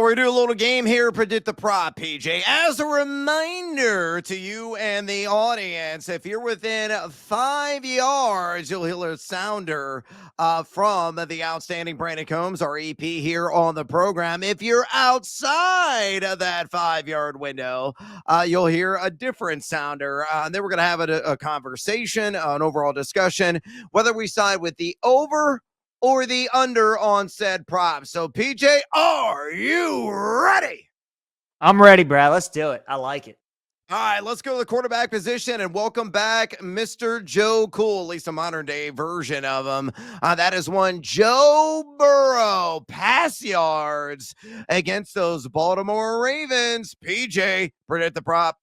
we're doing a little game here, Predict the Prop, PJ. As a reminder to you and the audience, if you're within 5 yards, you'll hear a sounder from the outstanding Brandon Combs, our EP here on the program. If you're outside of that 5-yard window, you'll hear a different sounder. And then we're going to have a conversation, an overall discussion, whether we side with the over or the under on said prop. So, PJ, are you ready? I'm ready, Brad. Let's do it. I like it. All right, let's go to the quarterback position and welcome back Mr. Joe Cool, at least a modern day version of him. That is one Joe Burrow, pass yards against those Baltimore Ravens. PJ, predict the prop.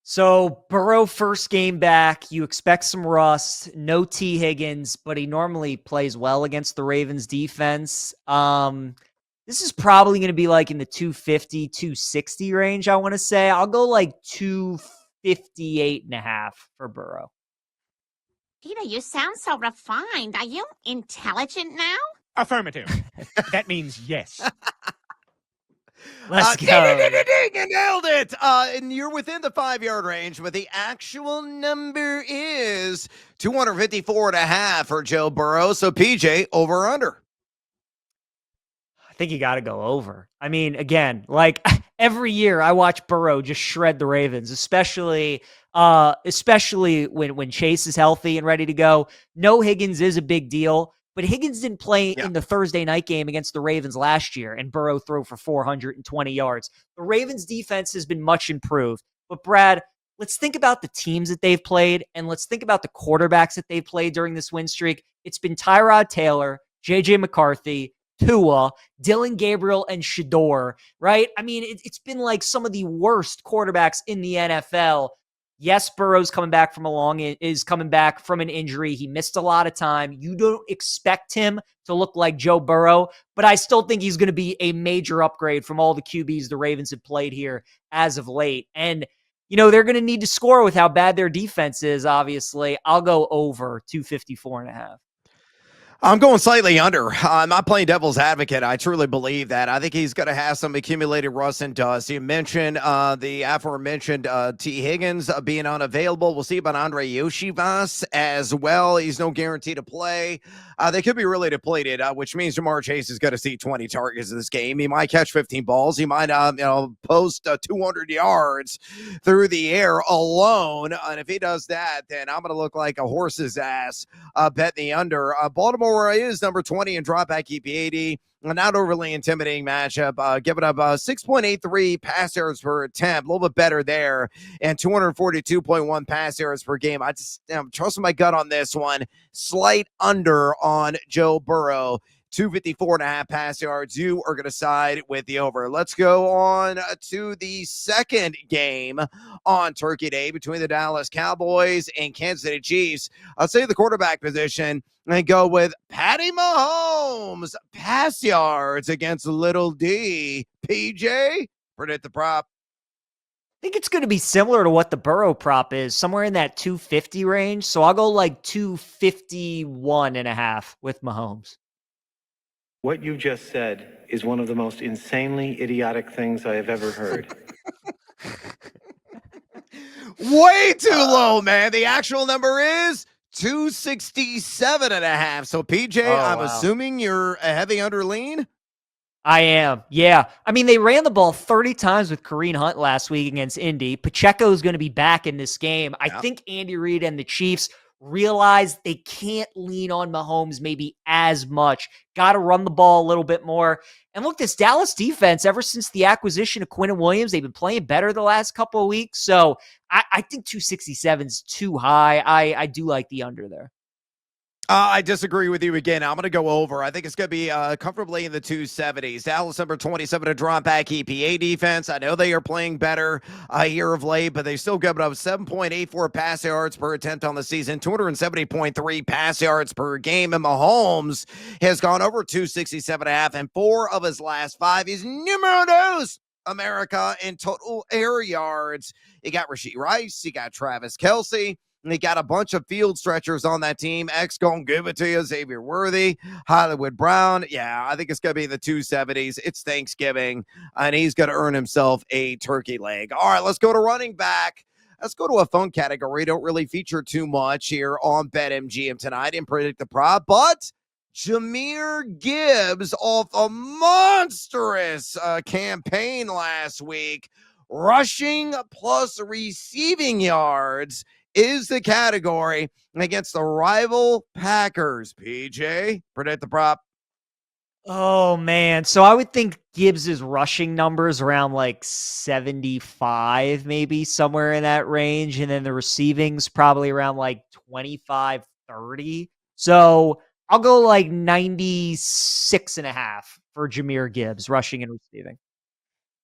So Burrow first game back, you expect some rust, no T. Higgins, but he normally plays well against the Ravens defense. This is probably going to be like in the 250, 260 range, I want to say. I'll go like 258.5 for Burrow. Peter, you sound so refined. Are you intelligent now? Affirmative. That means yes. Let's go. Ding, you nailed it. And you're within the 5-yard range, but the actual number is 254.5 for Joe Burrow. So, PJ, over or under? I think you got to go over. I mean, again, like every year I watch Burrow just shred the Ravens, especially when Chase is healthy and ready to go. No Higgins is a big deal. But Higgins didn't play in the Thursday night game against the Ravens last year, and Burrow threw for 420 yards. The Ravens' defense has been much improved. But, Brad, let's think about the teams that they've played, and let's think about the quarterbacks that they've played during this win streak. It's been Tyrod Taylor, J.J. McCarthy, Tua, Dylan Gabriel, and Shador, right? I mean, it's been like some of the worst quarterbacks in the NFL. Yes, Burrow's coming back from an injury. He missed a lot of time. You don't expect him to look like Joe Burrow, but I still think he's going to be a major upgrade from all the QBs the Ravens have played here as of late. And, they're going to need to score with how bad their defense is, obviously. I'll go over 254.5. I'm going slightly under. I'm not playing devil's advocate. I truly believe that. I think he's going to have some accumulated rust and dust. You mentioned the aforementioned T. Higgins being unavailable. We'll see about Andre Yoshivas as well. He's no guarantee to play. They could be really depleted, which means Jamar Chase is going to see 20 targets in this game. He might catch 15 balls. He might, post 200 yards through the air alone. And if he does that, then I'm going to look like a horse's ass bet the under. Baltimore is number 20 in dropback EPAD. A not overly intimidating matchup. Giving up 6.83 pass yards per attempt. A little bit better there. And 242.1 pass yards per game. I'm trusting my gut on this one. Slight under on Joe Burrow. 254.5 pass yards. You are going to side with the over. Let's go on to the second game on Turkey Day between the Dallas Cowboys and Kansas City Chiefs. I'll say the quarterback position and go with Patty Mahomes. Pass yards against Little D. PJ, predict the prop. I think it's going to be similar to what the Burrow prop is, somewhere in that 250 range. So I'll go like 251.5 with Mahomes. What you just said is one of the most insanely idiotic things I have ever heard. Way too low, man. The actual number is 267.5. So, PJ, I'm assuming you're a heavy under lean? I am, yeah. I mean, they ran the ball 30 times with Kareem Hunt last week against Indy. Pacheco is going to be back in this game. I think Andy Reid and the Chiefs realize they can't lean on Mahomes maybe as much. Got to run the ball a little bit more. And look, this Dallas defense, ever since the acquisition of Quinnen Williams, they've been playing better the last couple of weeks. So I think 267 is too high. I do like the under there. I disagree with you again. I'm going to go over. I think it's going to be comfortably in the 270s. Dallas number 27 to drop back EPA defense. I know they are playing better here of late, but they still give up 7.84 pass yards per attempt on the season, 270.3 pass yards per game. And Mahomes has gone over 267.5 in 4 of his last 5. He's numero dos America in total air yards. You got Rashee Rice. You got Travis Kelce. And they got a bunch of field stretchers on that team. X gonna give it to you. Xavier Worthy, Hollywood Brown. Yeah, I think it's going to be in the 270s. It's Thanksgiving, and he's going to earn himself a turkey leg. All right, let's go to running back. Let's go to a fun category. Don't really feature too much here on BetMGM tonight in Predict the Prop, but Jahmyr Gibbs off a monstrous campaign last week, rushing plus receiving yards is the category against the rival Packers. PJ, predict the prop. Oh, man. So I would think Gibbs's rushing numbers around like 75, maybe somewhere in that range. And then the receiving's probably around like 25, 30. So I'll go like 96.5 for Jahmyr Gibbs, rushing and receiving.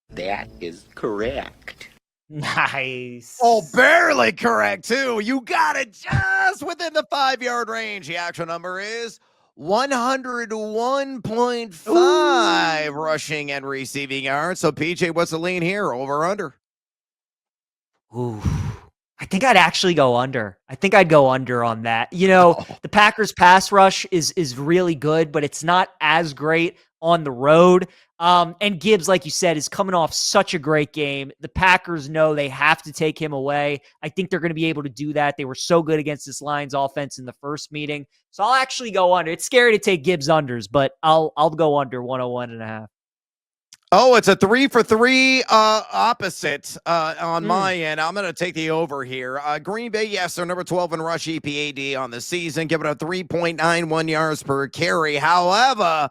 That is correct. Nice. Oh, barely correct, too. You got it just within the 5-yard range. The actual number is 101.5 rushing and receiving yards. So, PJ, what's the lean here? Over or under? Ooh, I think I'd actually go under. I think I'd go under on that. You know, the Packers pass rush is really good, but it's not as great on the road. And Gibbs, like you said, is coming off such a great game. The Packers know they have to take him away. I think they're going to be able to do that. They were so good against this Lions offense in the first meeting. So I'll actually go under. It's scary to take Gibbs unders, but I'll go under 101.5. Oh, it's a 3 for 3 opposite on my end. I'm going to take the over here. Green Bay, yes, they're number 12 in rush EPAD on the season, giving up 3.91 yards per carry. However,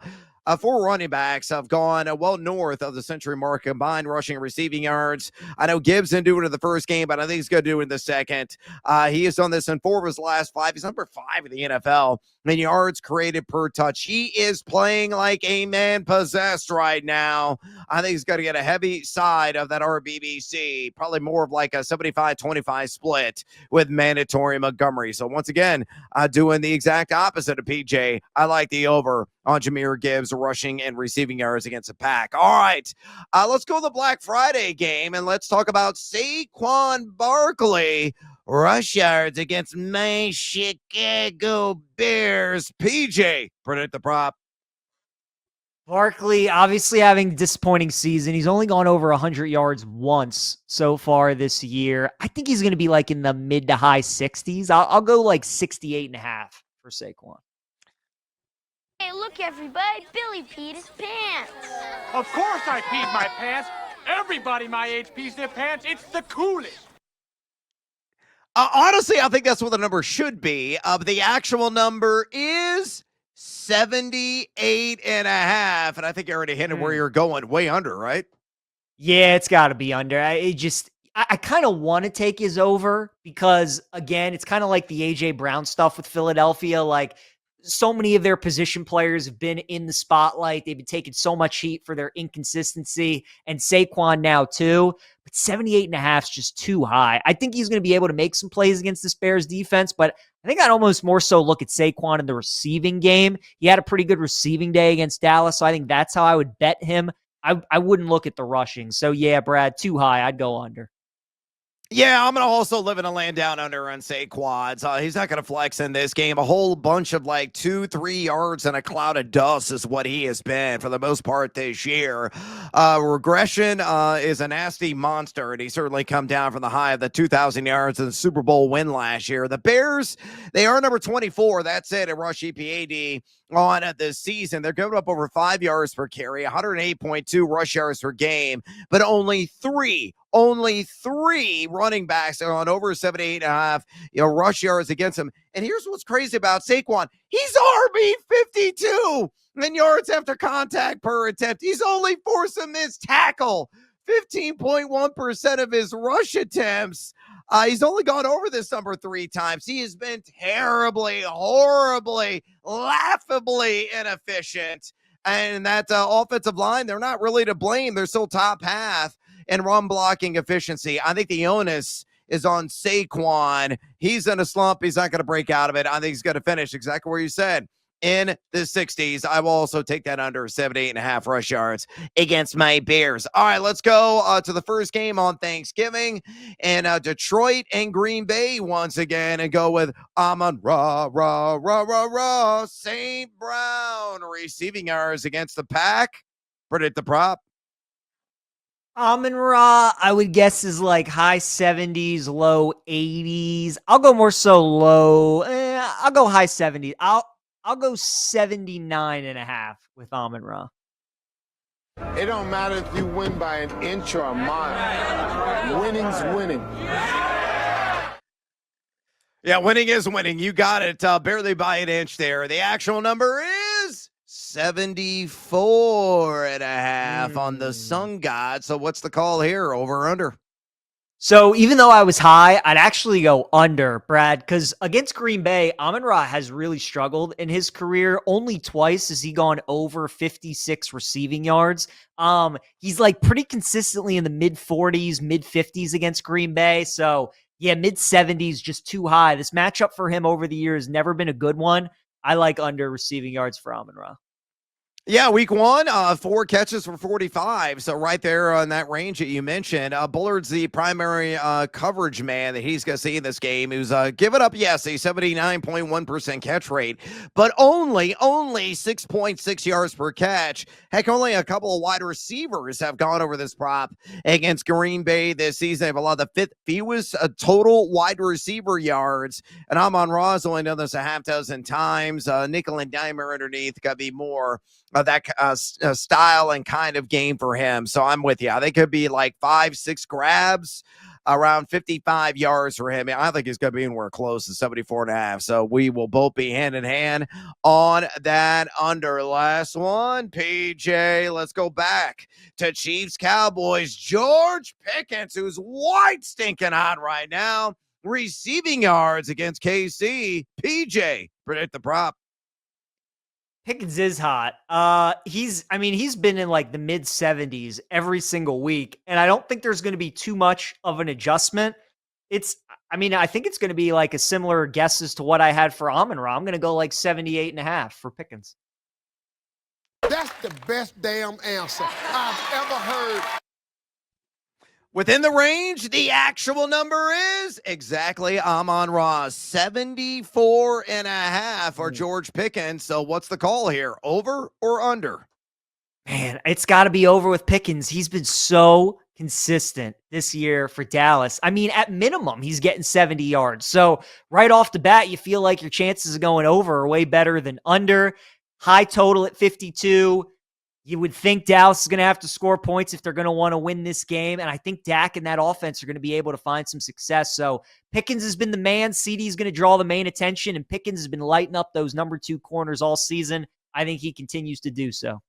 4 running backs have gone well north of the century mark combined rushing and receiving yards. I know Gibbs didn't do it in the first game, but I think he's going to do it in the second. He has done this in 4 of his last 5. He's number 5 in the NFL in yards created per touch. He is playing like a man possessed right now. I think he's going to get a heavy side of that RBBC, probably more of like a 75-25 split with mandatory Montgomery. So once again, doing the exact opposite of PJ. I like the over on Jahmyr Gibbs rushing and receiving yards against the Pack. All right, let's go to the Black Friday game, and let's talk about Saquon Barkley rush yards against my Chicago Bears. PJ, predict the prop. Barkley obviously having a disappointing season. He's only gone over 100 yards once so far this year. I think he's going to be like in the mid to high 60s. I'll go like 68.5 for Saquon. Hey, look, everybody. Billy peed his pants. Of course I peed my pants. Everybody my age pees their pants. It's the coolest. Honestly, I think that's what the number should be. The actual number is 78.5. And I think you already hinted where you're going. Way under, right? Yeah, it's got to be under. I kind of want to take his over because, again, it's kind of like the A.J. Brown stuff with Philadelphia. Like, so many of their position players have been in the spotlight. They've been taking so much heat for their inconsistency, and Saquon now too. But 78.5 is just too high. I think he's going to be able to make some plays against this Bears defense, but I think I'd almost more so look at Saquon in the receiving game. He had a pretty good receiving day against Dallas, so I think that's how I would bet him. I wouldn't look at the rushing. So yeah, Brad, too high. I'd go under. Yeah, I'm going to also live in a land down under on Saquon. He's not going to flex in this game. A whole bunch of like 2-3 yards and a cloud of dust is what he has been for the most part this year. Regression is a nasty monster, and he certainly come down from the high of the 2,000 yards in the Super Bowl win last year. The Bears, they are number 24. That's it at rush EPAD on this season. They're giving up over 5 yards per carry, 108.2 rush yards per game, but only three running backs are on over 78.5 rush yards against him. And here's what's crazy about Saquon. He's RB 52 in yards after contact per attempt. He's only forced a missed tackle 15.1% of his rush attempts. He's only gone over this number 3 times. He has been terribly, horribly, laughably inefficient. And that offensive line, they're not really to blame. They're still top half in run blocking efficiency. I think the onus is on Saquon. He's in a slump. He's not going to break out of it. I think he's going to finish exactly where you said, in the 60s. I will also take that under 78.5 rush yards against my Bears. All right, let's go to the first game on Thanksgiving and Detroit and Green Bay once again, and go with Amon-Ra St. Brown receiving yards against the Pack. Predict the prop. Amon-Ra, I would guess, is like high 70s, low 80s. I'll go more so low. I'll go high 70s. I'll go 79.5 with Amon-Ra. It don't matter if you win by an inch or a mile. Winning's winning. Yeah, winning is winning. You got it. Barely by an inch there. The actual number is 74.5 on the Sun God. So what's the call here? Over or under? So even though I was high, I'd actually go under, Brad, because against Green Bay, Amon-Ra has really struggled in his career. Only twice has he gone over 56 receiving yards. He's like pretty consistently in the mid 40s, mid 50s against Green Bay. So yeah, mid 70s, just too high. This matchup for him over the years never been a good one. I like under receiving yards for Amon-Ra. Yeah, week 1, 4 catches for 45. So right there on that range that you mentioned. Bullard's the primary coverage man that he's going to see in this game, who's given up, yes, a 79.1% catch rate, but only 6.6 yards per catch. Heck, only a couple of wide receivers have gone over this prop against Green Bay this season. They have a lot of the fewest total wide receiver yards, and Amon-Ra has only done this a half dozen times. Nickel and dimer underneath, got to be more of that style and kind of game for him. So I'm with you. I think it could be like 5-6 grabs, around 55 yards for him. I think he's going to be anywhere close to 74.5. So we will both be hand in hand on that under. Last one, PJ. Let's go back to Chiefs Cowboys. George Pickens, who's white stinking hot right now, receiving yards against KC. PJ, predict the prop. Pickens is hot. He's been in like the mid 70s every single week, and I don't think there's going to be too much of an adjustment. I think it's going to be like a similar guess as to what I had for Amon-Ra. I'm going to go like 78.5 for Pickens. That's the best damn answer I've ever heard. Within the range, the actual number is exactly Amon-Ra, 74.5 for George Pickens. So what's the call here? Over or under? Man, it's got to be over with Pickens. He's been so consistent this year for Dallas. I mean, at minimum, he's getting 70 yards. So right off the bat, you feel like your chances of going over are way better than under. High total at 52. You would think Dallas is going to have to score points if they're going to want to win this game. And I think Dak and that offense are going to be able to find some success. So Pickens has been the man. CD is going to draw the main attention, and Pickens has been lighting up those number 2 corners all season. I think he continues to do so.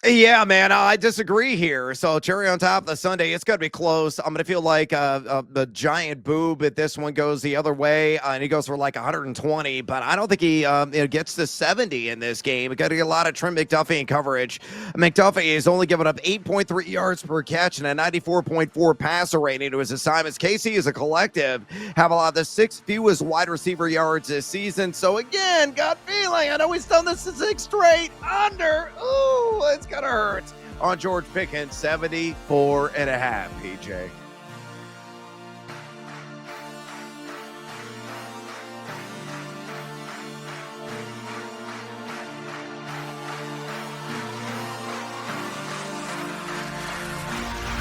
Yeah, man, I disagree here. So cherry on top of the Sunday, it's going to be close. I'm going to feel like the giant boob if this one goes the other way, and he goes for like 120, but I don't think he gets to 70 in this game. We got to get a lot of Trent McDuffie in coverage. McDuffie has only given up 8.3 yards per catch and a 94.4 passer rating to his assignments. KC as a collective have a lot of the 6th fewest wide receiver yards this season. So again, gut feeling, I know he's done this 6 straight under. Ooh, it's gonna hurt on George Pickens, 74.5, PJ.